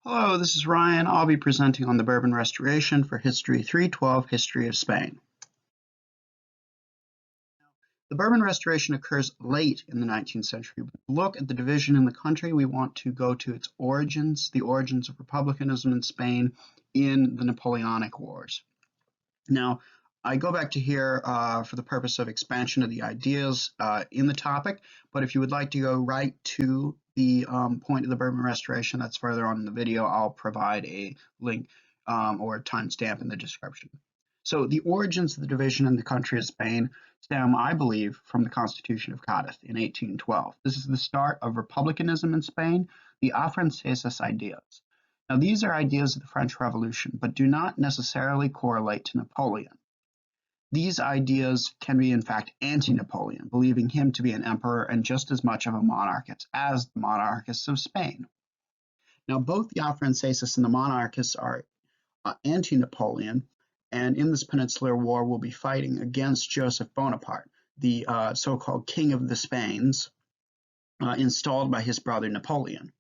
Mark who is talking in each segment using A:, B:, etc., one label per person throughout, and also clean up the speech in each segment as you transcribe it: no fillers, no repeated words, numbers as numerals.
A: Hello, this is Ryan. I'll be presenting on the Bourbon Restoration for History 312, History of Spain. The Bourbon Restoration occurs late in the 19th century. But to look at the division in the country, we want to go to its origins, the origins of republicanism in Spain in the Napoleonic Wars. Now, I go back to here for the purpose of expansion of the ideas in the topic, but if you would like to go right to the point of the Bourbon Restoration that's further on in the video, I'll provide a link or a timestamp in the description. So the origins of the division in the country of Spain stem, I believe, from the Constitution of Cádiz in 1812. This is the start of republicanism in Spain, the afranceses ideas. Now, these are ideas of the French Revolution, but do not necessarily correlate to Napoleon. These ideas can be, in fact, anti-Napoleon, believing him to be an emperor and just as much of a monarchist as the monarchists of Spain. Now, both the afranceses and the monarchists are anti-Napoleon, and in this Peninsular War will be fighting against Joseph Bonaparte, the so-called King of the Spains, installed by his brother Napoleon.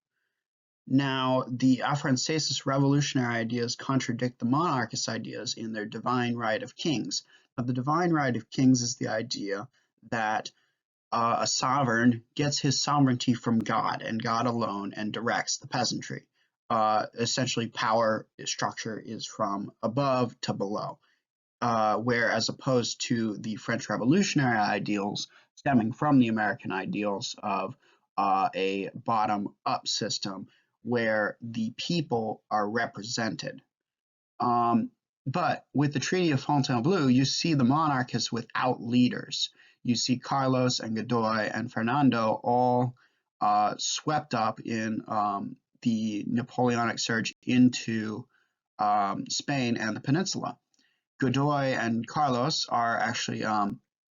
A: Now, the afranceses revolutionary ideas contradict the monarchist ideas in their divine right of kings. Now, the divine right of kings is the idea that a sovereign gets his sovereignty from God and God alone and directs the peasantry. Essentially, power structure is from above to below, whereas opposed to the French revolutionary ideals stemming from the American ideals of a bottom-up system where the people are represented. But with the Treaty of Fontainebleau, you see the monarchists without leaders. You see Carlos and Godoy and Fernando all swept up in the Napoleonic surge into Spain and the peninsula. Godoy and Carlos are actually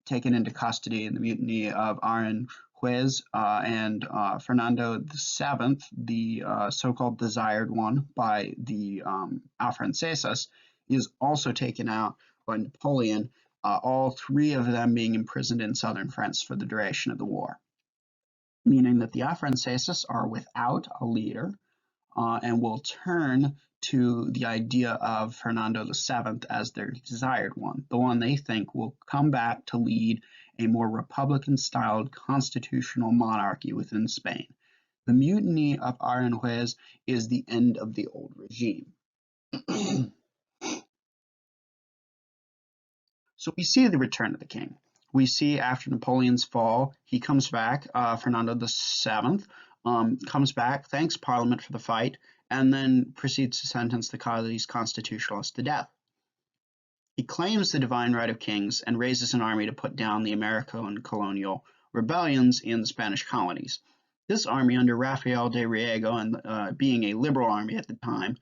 A: taken into custody in the mutiny of Aranjuez, and Fernando VII, the so-called desired one by the afranceses, is also taken out by Napoleon, all three of them being imprisoned in southern France for the duration of the war, meaning that the afranceses are without a leader and will turn to the idea of Fernando VII as their desired one, the one they think will come back to lead a more republican-styled constitutional monarchy within Spain. The mutiny of Aranjuez is the end of the old regime. So we see the return of the king. We see after Napoleon's fall, he comes back, Fernando VII comes back, thanks Parliament for the fight, and then proceeds to sentence the Cádiz constitutionalists to death. He claims the divine right of kings and raises an army to put down the American colonial rebellions in the Spanish colonies. This army, under Rafael de Riego, and being a liberal army at the time,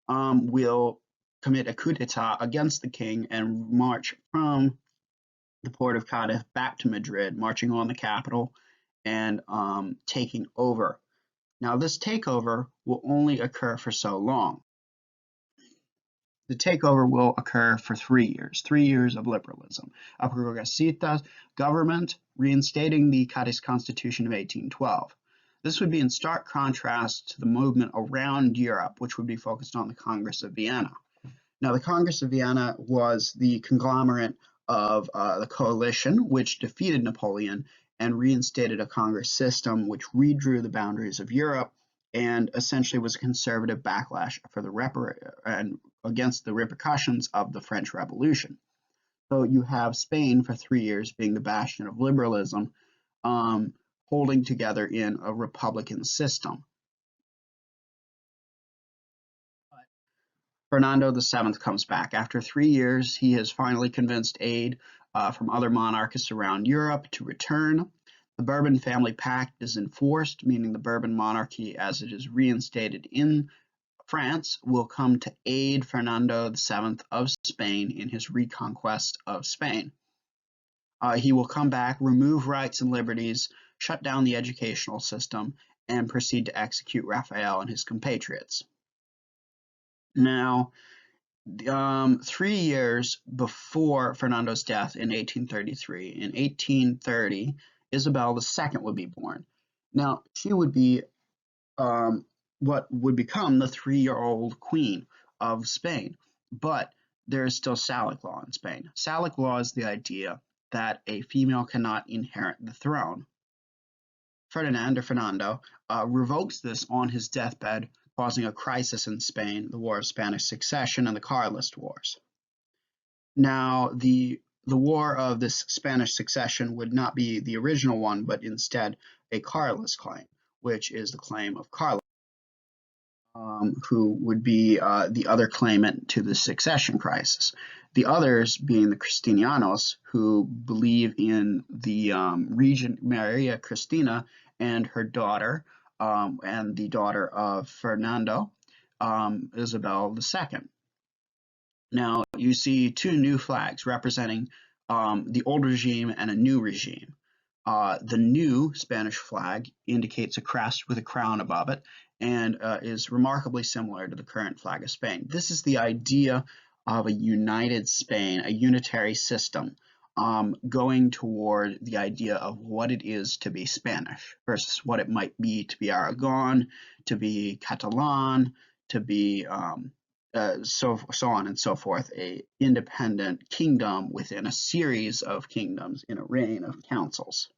A: will commit a coup d'etat against the king and march from the port of Cádiz back to Madrid, marching on the capital and taking over. Now, this takeover will only occur for so long. The takeover will occur for 3 years of liberalism, a progresista government reinstating the Cádiz Constitution of 1812. This would be in stark contrast to the movement around Europe, which would be focused on the Congress of Vienna. Now, the Congress of Vienna was the conglomerate of the coalition, which defeated Napoleon and reinstated a Congress system which redrew the boundaries of Europe and essentially was a conservative backlash for the against the repercussions of the French Revolution. So you have Spain for 3 years being the bastion of liberalism, holding together in a republican system. Fernando VII comes back. After 3 years, he has finally convinced aid from other monarchists around Europe to return. The Bourbon family pact is enforced, meaning the Bourbon monarchy, as it is reinstated in France, will come to aid Fernando VII of Spain in his reconquest of Spain. He will come back, remove rights and liberties, shut down the educational system, and proceed to execute Raphael and his compatriots. Now, 3 years before Fernando's death in 1833, in 1830, Isabel II would be born. Now, she would be what would become the 3-year-old queen of Spain. But there is still Salic law in Spain. Salic law is the idea that a female cannot inherit the throne. Fernando revokes this on his deathbed, causing a crisis in Spain, the War of Spanish Succession and the Carlist Wars. Now, the War of this Spanish Succession would not be the original one, but instead a Carlist claim, which is the claim of Carlist, who would be the other claimant to the succession crisis. The others being the Cristianos, who believe in the regent Maria Cristina and her daughter, and the daughter of Fernando, Isabel II. Now, you see two new flags representing the old regime and a new regime. The new Spanish flag indicates a crest with a crown above it and is remarkably similar to the current flag of Spain. This is the idea of a united Spain, a unitary system, going toward the idea of what it is to be Spanish versus what it might be to be Aragon, to be Catalan, to be so on and so forth, a independent kingdom within a series of kingdoms in a reign of councils.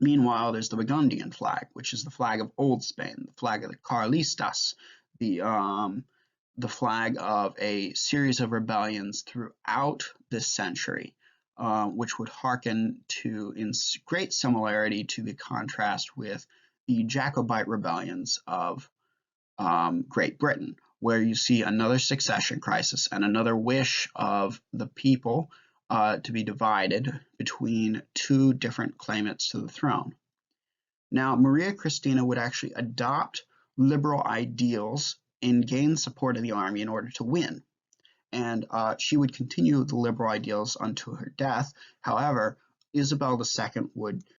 A: Meanwhile, there's the Burgundian flag, which is the flag of Old Spain, the flag of the Carlistas, the flag of a series of rebellions throughout this century, which would hearken to, in great similarity to the contrast with the Jacobite rebellions of Great Britain, where you see another succession crisis and another wish of the people to be divided between two different claimants to the throne. Now, Maria Cristina would actually adopt liberal ideals and gain support of the army in order to win. And she would continue the liberal ideals until her death. However, Isabel II would take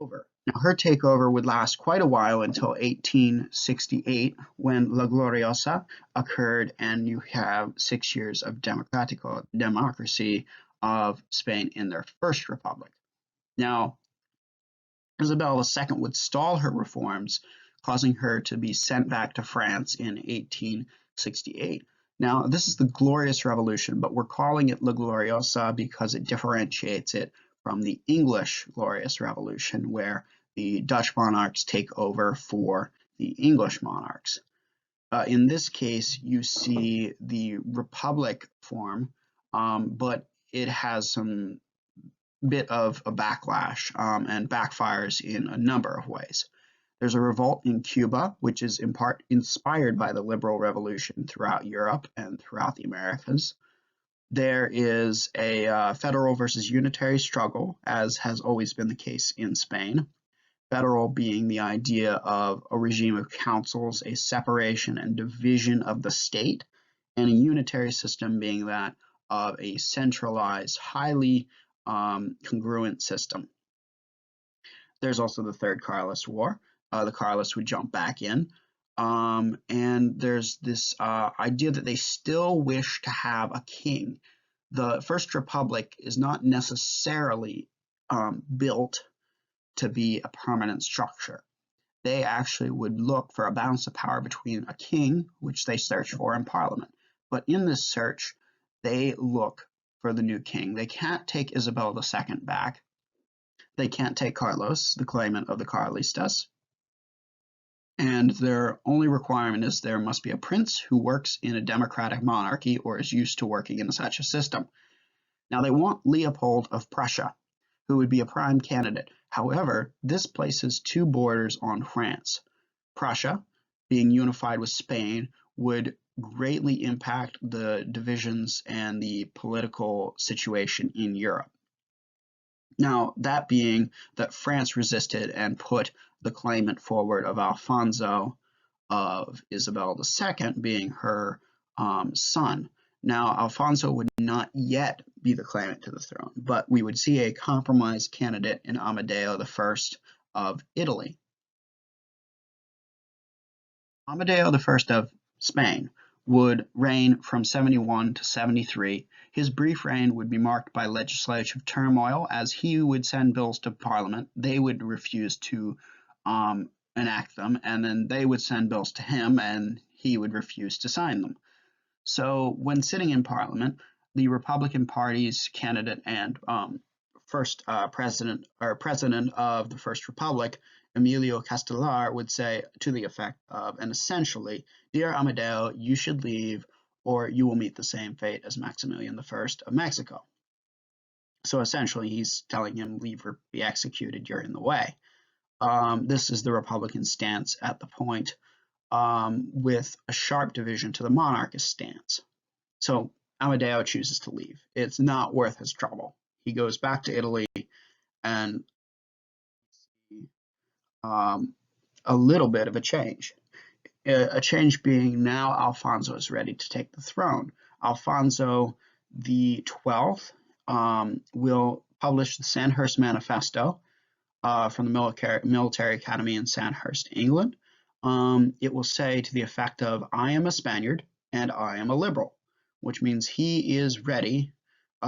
A: over. Now, her takeover would last quite a while until 1868, when La Gloriosa occurred, and you have 6 years of democracy of Spain in their first republic. Now, Isabel II would stall her reforms, causing her to be sent back to France in 1868. Now, this is the Glorious Revolution, but we're calling it La Gloriosa because it differentiates it from the English Glorious Revolution, where the Dutch monarchs take over for the English monarchs. In this case, you see the Republic form, but it has some bit of a backlash and backfires in a number of ways. There's a revolt in Cuba, which is in part inspired by the liberal revolution throughout Europe and throughout the Americas. There is a federal versus unitary struggle, as has always been the case in Spain. Federal being the idea of a regime of councils, a separation and division of the state, and a unitary system being that of a centralized, highly congruent system. There's also the Third Carlist War. The Carlists would jump back in. And there's this idea that they still wish to have a king. The First Republic is not necessarily built to be a permanent structure. They actually would look for a balance of power between a king, which they search for, and parliament. But in this search, they look for the new king. They can't take Isabel II back. They can't take Carlos, the claimant of the Carlistas. And their only requirement is there must be a prince who works in a democratic monarchy or is used to working in such a system. Now, they want Leopold of Prussia, who would be a prime candidate. However, this places two borders on France. Prussia, being unified with Spain, would greatly impact the divisions and the political situation in Europe. Now, that being that France resisted and put the claimant forward of Alfonso of Isabel II being her son. Now, Alfonso would not yet be the claimant to the throne, but we would see a compromise candidate in Amedeo I of Italy. Amedeo I of Spain would reign from 71 to 73. His brief reign would be marked by legislative turmoil, as he would send bills to Parliament. They would refuse to enact them, and then they would send bills to him, and he would refuse to sign them. So when sitting in Parliament, the Republican Party's candidate and first president of the First Republic, Emilio Castelar, would say to the effect of, and essentially, "Dear Amedeo, you should leave, or you will meet the same fate as Maximilian I of Mexico." So essentially, he's telling him, leave or be executed, you're in the way. This is the Republican stance at the point, with a sharp division to the monarchist stance. So Amedeo chooses to leave. It's not worth his trouble. He goes back to Italy, and a little bit of a change. A change being now Alfonso is ready to take the throne. Alfonso the 12th will publish the Sandhurst Manifesto from the military academy in Sandhurst, England. It will say to the effect of, "I am a Spaniard and I am a liberal," which means he is ready,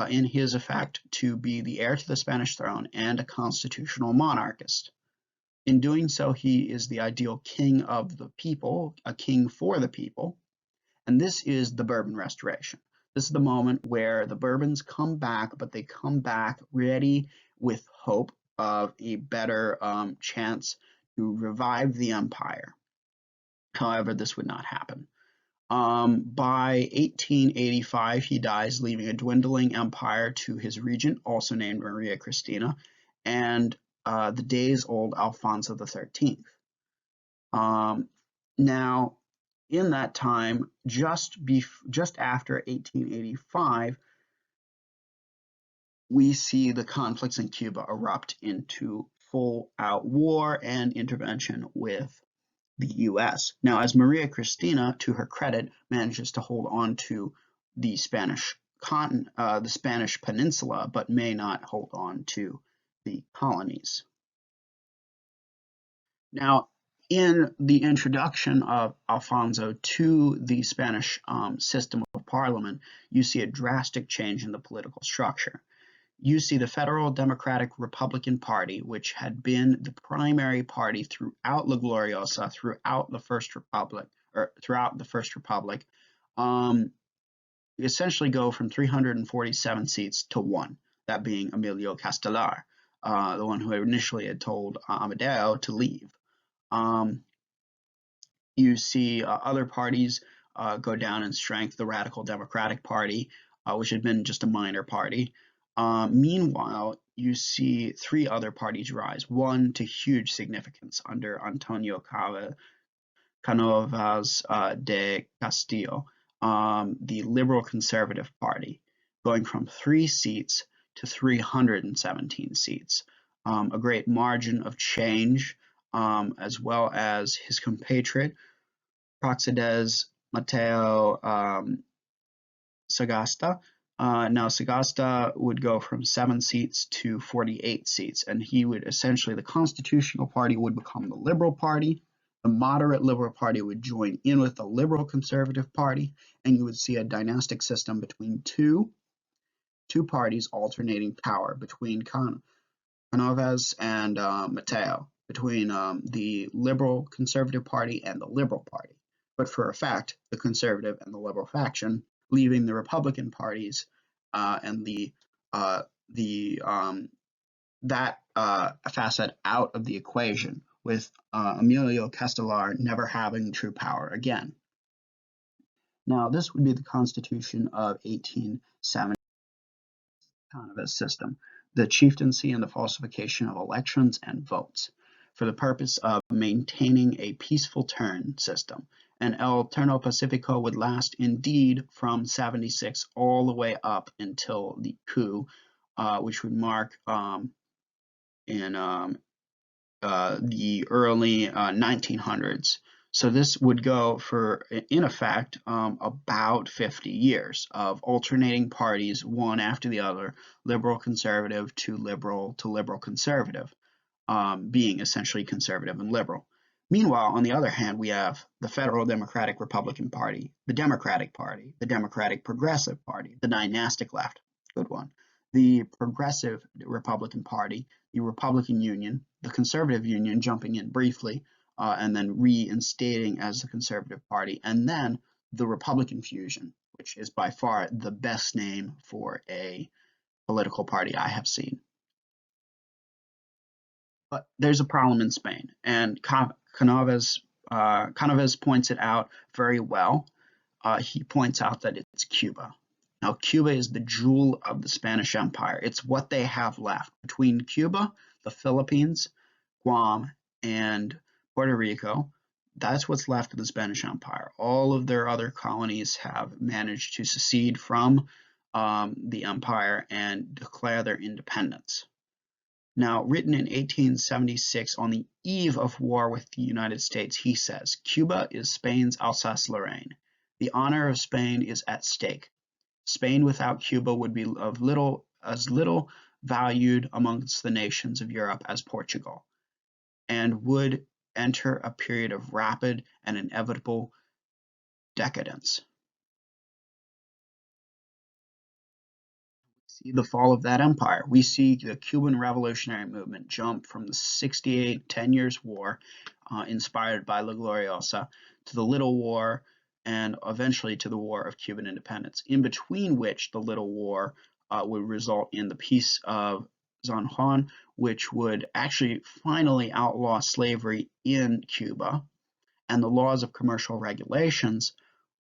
A: in his effect, to be the heir to the Spanish throne and a constitutional monarchist. In doing so, he is the ideal king of the people, a king for the people, and this is the Bourbon Restoration. This is the moment where the Bourbons come back, but they come back ready with hope of a better chance to revive the empire. However, this would not happen. By 1885, he dies, leaving a dwindling empire to his regent, also named Maria Cristina, and the days-old Alfonso XIII. Now, in that time, just after 1885, we see the conflicts in Cuba erupt into full-out war and intervention with the U.S. Now, as Maria Cristina, to her credit, manages to hold on to the Spanish peninsula, but may not hold on to the colonies. Now, in the introduction of Alfonso to the Spanish system of parliament, you see a drastic change in the political structure. You see the Federal Democratic Republican Party, which had been the primary party throughout La Gloriosa, throughout the First Republic, essentially go from 347 seats to 1, that being Emilio Castelar, the one who initially had told Amedeo to leave. You see other parties go down in strength, the Radical Democratic Party, which had been just a minor party. Meanwhile, you see 3 other parties rise, one to huge significance under Antonio Canovas de Castillo, the Liberal Conservative Party, going from 3 seats to 317 seats. A great margin of change, as well as his compatriot, Praxedes Mateo Sagasta. Now, Sagasta would go from 7 seats to 48 seats, and he would essentially, the Constitutional Party would become the Liberal Party. The moderate Liberal Party would join in with the Liberal Conservative Party, and you would see a dynastic system between two parties alternating power between Canovas and Mateo, between the Liberal Conservative Party and the Liberal Party. But for a fact, the Conservative and the Liberal faction, leaving the Republican parties and that facet out of the equation, with Emilio Castelar never having true power again. Now, this would be the Constitution of 1870 Canovas system, the chieftaincy and the falsification of elections and votes, for the purpose of maintaining a peaceful turn system. And El Turno Pacifico would last indeed from 76 all the way up until the coup, which would mark in the early 1900s. So this would go for, in effect, about 50 years of alternating parties, one after the other, liberal conservative to liberal conservative, being essentially conservative and liberal. Meanwhile, on the other hand, we have the Federal Democratic Republican Party, the Democratic Party, the Democratic Progressive Party, the dynastic left, good one, the Progressive Republican Party, the Republican Union, the Conservative Union, jumping in briefly, and then reinstating as the Conservative Party, and then the Republican fusion, which is by far the best name for a political party I have seen. But there's a problem in Spain, and Canovas points it out very well. He points out that it's Cuba. Now, Cuba is the jewel of the Spanish Empire. It's what they have left. Between Cuba, the Philippines, Guam, and Puerto Rico, that's what's left of the Spanish Empire. All of their other colonies have managed to secede from the empire and declare their independence. Now, written in 1876 on the eve of war with the United States, he says, Cuba is Spain's Alsace-Lorraine. The honor of Spain is at stake. Spain without Cuba would be as little valued amongst the nations of Europe as Portugal, and would enter a period of rapid and inevitable decadence. See the fall of that empire. We see the Cuban revolutionary movement jump from the 68 10 Years' War, inspired by La Gloriosa, to the Little War, and eventually to the War of Cuban Independence, in between which the Little War would result in the Peace of San Juan, which would actually finally outlaw slavery in Cuba, and the laws of commercial regulations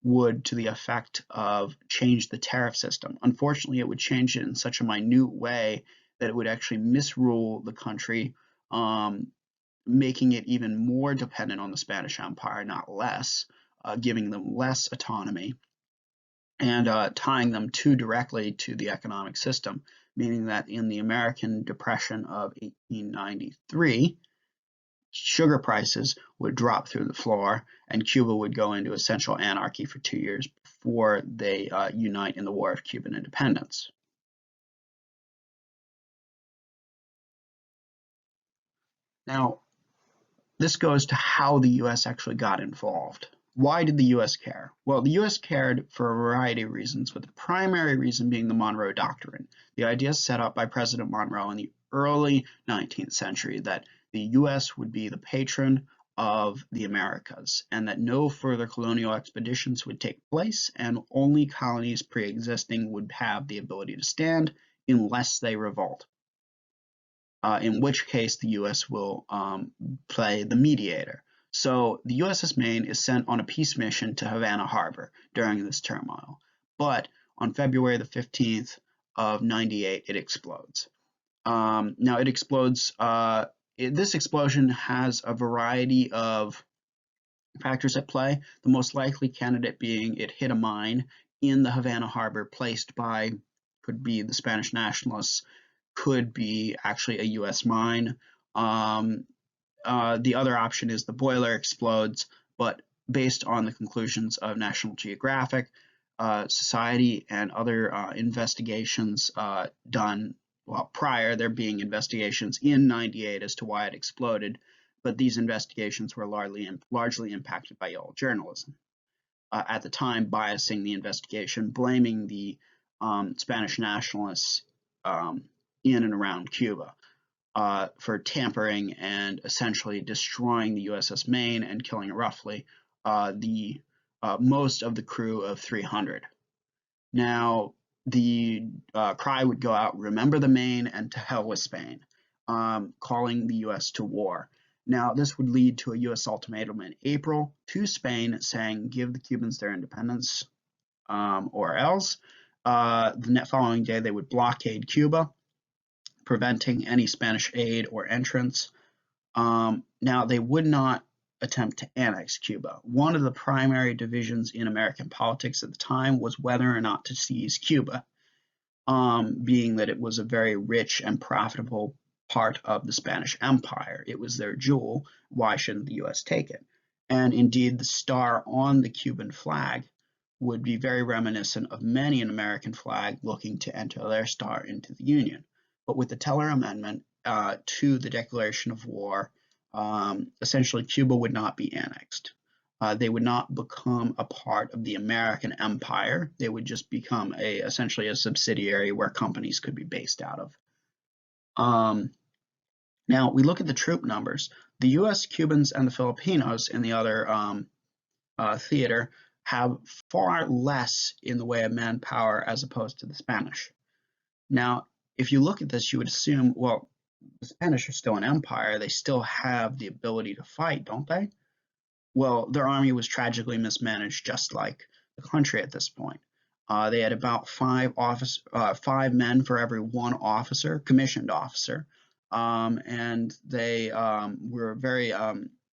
A: would, to the effect of, change the tariff system. Unfortunately, it would change it in such a minute way that it would actually misrule the country, making it even more dependent on the Spanish Empire, not less, giving them less autonomy, and tying them too directly to the economic system, meaning that in the American Depression of 1893, sugar prices would drop through the floor, and Cuba would go into essential anarchy for 2 years before they unite in the War of Cuban Independence. Now, this goes to how the U.S. actually got involved. Why did the U.S. care? Well, the U.S. cared for a variety of reasons, but the primary reason being the Monroe Doctrine, the idea set up by President Monroe in the early 19th century that the U.S. would be the patron of the Americas, and that no further colonial expeditions would take place, and only colonies pre-existing would have the ability to stand unless they revolt. In which case the U.S. will play the mediator. So the USS Maine is sent on a peace mission to Havana Harbor during this turmoil. But on February the 15th of 98, it explodes. Now it explodes, this explosion has a variety of factors at play, the most likely candidate being it hit a mine in the Havana Harbor placed by, could be the Spanish nationalists, could be actually a U.S. mine. The other option is the boiler explodes, but based on the conclusions of National Geographic Society and other investigations done, well, prior, there being investigations in 98 as to why it exploded, but these investigations were largely impacted by old journalism. At the time, biasing the investigation, blaming the Spanish nationalists in and around Cuba for tampering and essentially destroying the USS Maine and killing roughly most of the crew of 300. Now, the cry would go out, remember the Maine and to hell with Spain, calling the US to war. Now, this would lead to a US ultimatum in April to Spain saying, give the Cubans their independence or else. The following day, they would blockade Cuba, preventing any Spanish aid or entrance. Now, they would not attempt to annex Cuba. One of the primary divisions in American politics at the time was whether or not to seize Cuba, being that it was a very rich and profitable part of the Spanish Empire. It was their jewel. Why shouldn't the U.S. take it? And indeed, the star on the Cuban flag would be very reminiscent of many an American flag looking to enter their star into the Union. But with the Teller Amendment to the declaration of war, essentially Cuba would not be annexed. They would not become a part of the American empire. They would just become essentially a subsidiary where companies could be based out of. Now, we look at the troop numbers. The U.S., Cubans, and the Filipinos in the other theater have far less in the way of manpower as opposed to the Spanish. Now, if you look at this, you would assume, well, the Spanish are still an empire. They still have the ability to fight, don't they? Well, their army was tragically mismanaged, just like the country at this point. They had about five men for every one officer, commissioned officer, and they were very,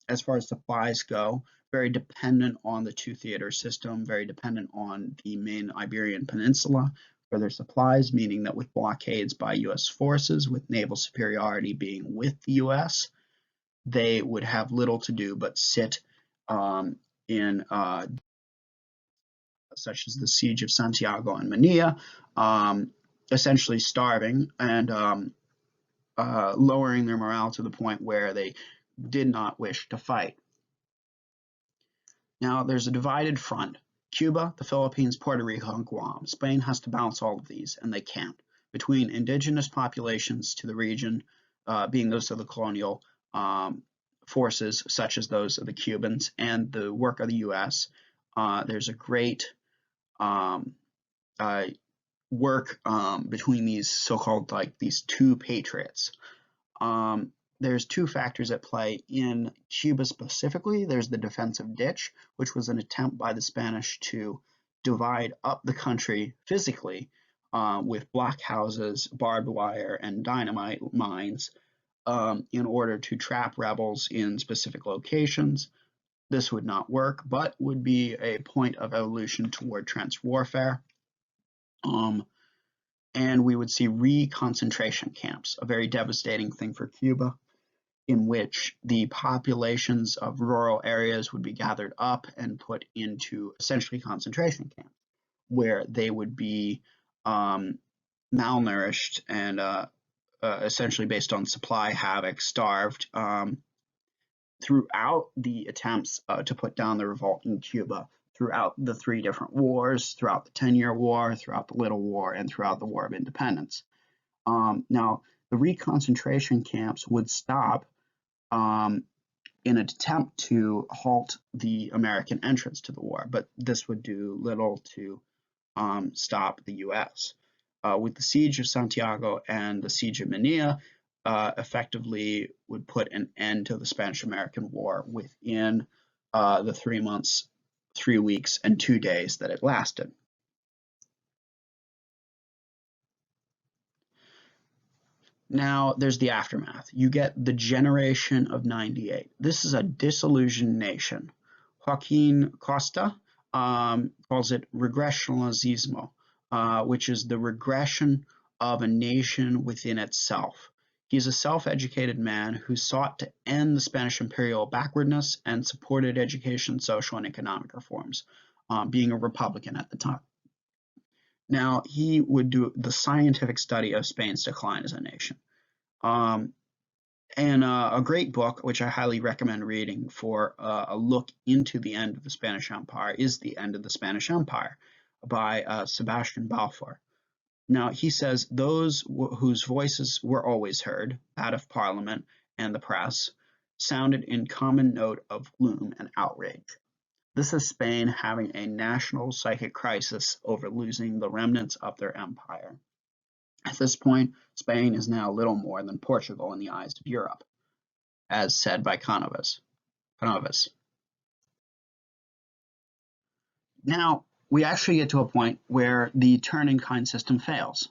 A: as far as supplies go, very dependent on the two theater system, very dependent on the main Iberian Peninsula for their supplies, meaning that with blockades by U.S. forces, with naval superiority being with the U.S., they would have little to do but sit in such as the siege of Santiago and Manila, essentially starving and lowering their morale to the point where they did not wish to fight. Now, there's a divided front. Cuba, the Philippines, Puerto Rico, and Guam. Spain has to balance all of these, and they can't. Between indigenous populations to the region, being those of the colonial forces, such as those of the Cubans, and the work of the U.S., there's a great work between these so-called, like, these two patriots. There's two factors at play in Cuba specifically. There's the defensive ditch, which was an attempt by the Spanish to divide up the country physically with blockhouses, barbed wire, and dynamite mines in order to trap rebels in specific locations. This would not work, but would be a point of evolution toward trench warfare. And we would see re-concentration camps, a very devastating thing for Cuba, in which the populations of rural areas would be gathered up and put into essentially concentration camps, where they would be malnourished and essentially based on supply havoc, starved throughout the attempts to put down the revolt in Cuba, throughout the three different wars, throughout the 10-year war, throughout the Little War, and throughout the War of Independence. Now, the reconcentration camps would stop in an attempt to halt the American entrance to the war, but this would do little to stop the U.S. With the siege of Santiago and the siege of Manila, effectively would put an end to the Spanish-American War within the 3 months, 3 weeks, and 2 days that it lasted. Now, there's the aftermath. You get the generation of 98. This is a disillusioned nation. Joaquin Costa calls it regressionalismo, which is the regression of a nation within itself. He's a self-educated man who sought to end the Spanish imperial backwardness and supported education, social, and economic reforms, being a Republican at the time. Now, he would do the scientific study of Spain's decline as a nation. And a great book, which I highly recommend reading for a look into the end of the Spanish Empire, is The End of the Spanish Empire by Sebastian Balfour. Now, he says those whose voices were always heard, that of Parliament and the press, sounded in common note of gloom and outrage. This is Spain having a national psychic crisis over losing the remnants of their empire. At this point, Spain is now little more than Portugal in the eyes of Europe, as said by Canovas. Now, we actually get to a point where the turn-in-kind system fails.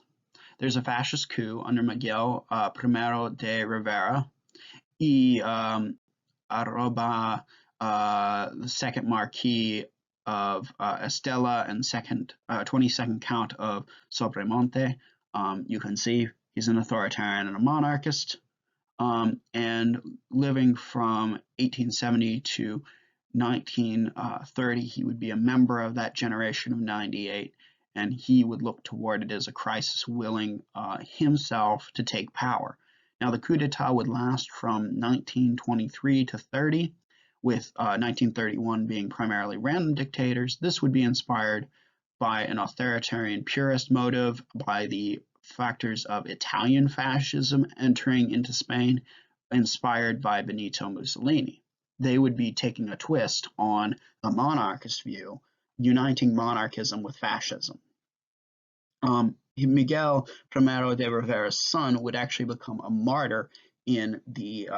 A: There's a fascist coup under Miguel I de Rivera. He arroba the second Marquis of Estella and 22nd Count of Sobremonte. You can see he's an authoritarian and a monarchist. And living from 1870 to 1930, he would be a member of that generation of 98, and he would look toward it as a crisis, willing himself to take power. Now, the coup d'etat would last from 1923 to 30, with 1931 being primarily random dictators. This would be inspired by an authoritarian purist motive, by the factors of Italian fascism entering into Spain, inspired by Benito Mussolini. They would be taking a twist on the monarchist view, uniting monarchism with fascism. Miguel Primero de Rivera's son would actually become a martyr in the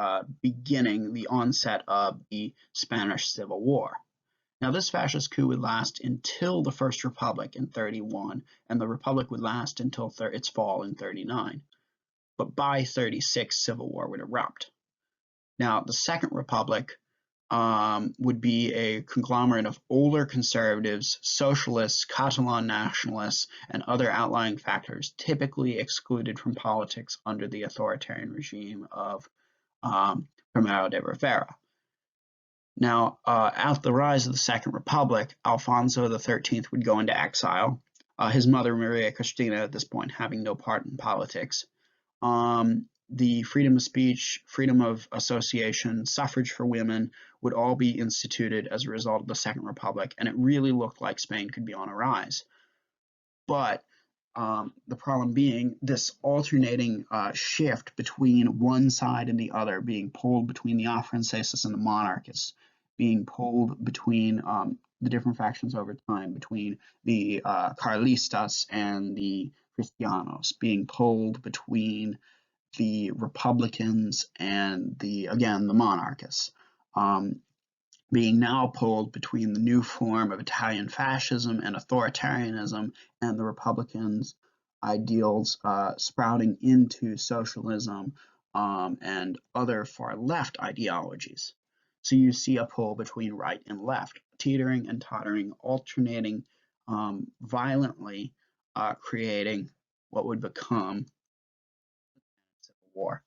A: the onset of the Spanish Civil War. Now, this fascist coup would last until the First Republic in 31, and the Republic would last until its fall in 39. But by 36, civil war would erupt. Now, the Second Republic would be a conglomerate of older conservatives, socialists, Catalan nationalists, and other outlying factors typically excluded from politics under the authoritarian regime of Primero de Rivera. Now, at the rise of the Second Republic, Alfonso XIII would go into exile, his mother Maria Cristina at this point having no part in politics. The freedom of speech, freedom of association, suffrage for women would all be instituted as a result of the Second Republic, and it really looked like Spain could be on a rise. But the problem being this alternating shift between one side and the other, being pulled between the Afranceses and the monarchists, being pulled between the different factions over time, between the Carlistas and the Cristianos, being pulled between the Republicans and the monarchists, being now pulled between the new form of Italian fascism and authoritarianism and the Republicans' ideals sprouting into socialism and other far left ideologies. So you see a pull between right and left, teetering and tottering, alternating violently, creating what would become Civil War.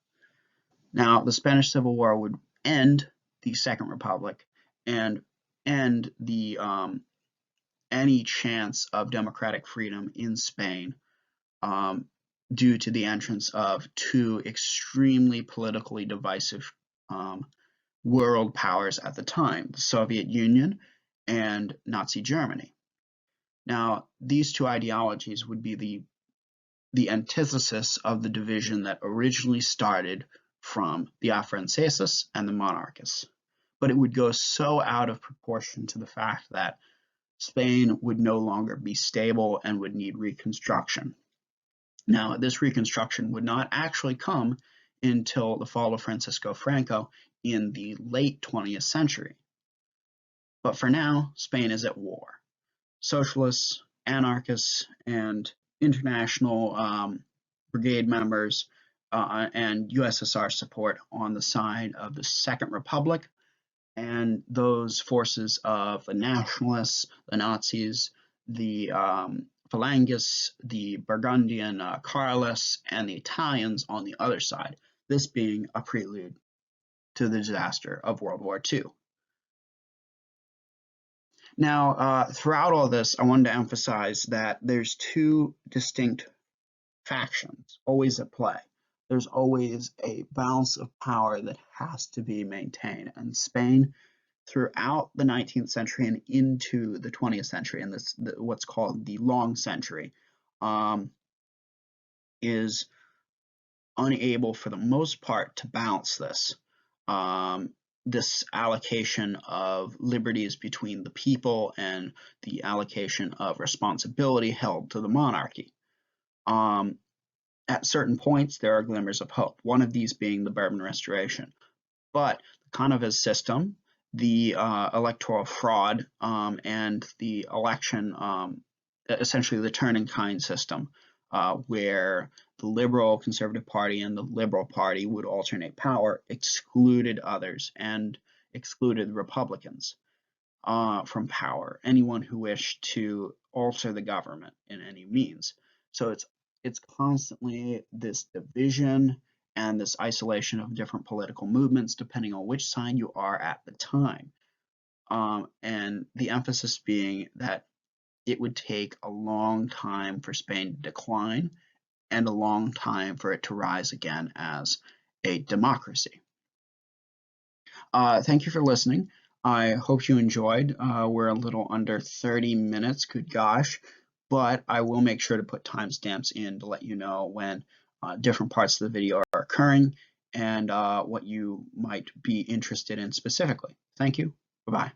A: Now, the Spanish Civil War would end the Second Republic and end the any chance of democratic freedom in Spain due to the entrance of two extremely politically divisive world powers at the time, the Soviet Union and Nazi Germany. Now, these two ideologies would be the antithesis of the division that originally started from the Afranceses and the monarchists. But it would go so out of proportion to the fact that Spain would no longer be stable and would need reconstruction. Now, this reconstruction would not actually come until the fall of Francisco Franco in the late 20th century. But for now, Spain is at war. Socialists, anarchists, and international brigade members and USSR support on the side of the Second Republic, and those forces of the nationalists, the Nazis, the Phalangists, the Burgundian Carlists, and the Italians on the other side, this being a prelude to the disaster of World War II. Now, throughout all this, I wanted to emphasize that there's two distinct factions always at play. There's always a balance of power that has to be maintained. And Spain, throughout the 19th century and into the 20th century, and this what's called the long century, is unable for the most part to balance this. This allocation of liberties between the people and the allocation of responsibility held to the monarchy. At certain points, there are glimmers of hope, one of these being the Bourbon Restoration. But the Canovas system, the electoral fraud, and the election, essentially the turn-in-kind system, where the Liberal Conservative Party and the Liberal Party would alternate power, excluded others and excluded the Republicans from power, anyone who wished to alter the government in any means. So it's constantly this division and this isolation of different political movements depending on which side you are at the time. And the emphasis being that it would take a long time for Spain to decline and a long time for it to rise again as a democracy. Thank you for listening. I hope you enjoyed. We're a little under 30 minutes, good gosh, but I will make sure to put timestamps in to let you know when different parts of the video are occurring, and what you might be interested in specifically. Thank you. Bye-bye.